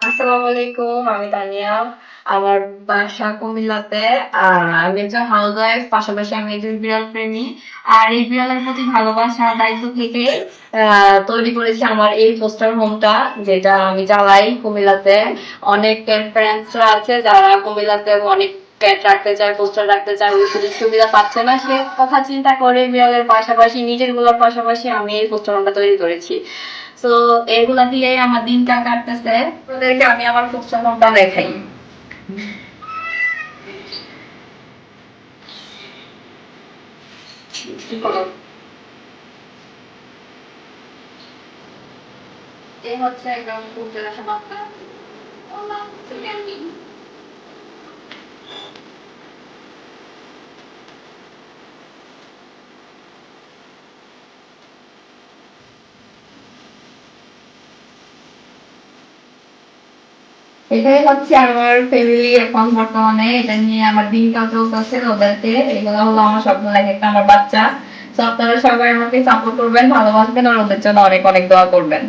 আসসালামু আলাইকুম, আমি তানিয়া। আমার বাসা কুমিল্লাতে। আর আমি একজন হাউস ওয়াইফ, পাশাপাশি আমি একজন বিড়াল প্রেমী। আর এই বিড়ালের প্রতি ভালোবাসা দায়িত্ব থেকে তৈরি করেছি আমার এই ফোস্টার হোমটা, যেটা আমি চালাই কুমিল্লাতে। অনেক ফ্রেন্ডসরা আছে যারা কুমিল্লাতে অনেক ক্যাট রাখতে চায়, পোস্টার রাখতে চায়, ওই সুযোগ সুবিধা পাচ্ছে না। সে কথা চিন্তা করে বিড়ালের পাশাপাশি নিজের গুলোর পাশাপাশি আমি এই পোস্টার হোমটা তৈরি করেছি। তো এগুলা দিয়ে আমার দিনটা কাটতেছে। ওদেরকে আমি আমার ফুচকাটা দেখাই। এই হচ্ছে একদম ফুচকা সমাপ্ত। এটাই হচ্ছে আমার ফ্যামিলি এখন বর্তমানে। এটা নিয়ে আমার দিনকাল চলতেছে ওদেরকে। এগুলো হলো আমার স্বপ্ন লাগে একটা আমার বাচ্চা। তো আপনারা সবাই আমাকে সাপোর্ট করবেন, ভালোবাসবেন আর ওদের জন্য অনেক অনেক দোয়া করবেন।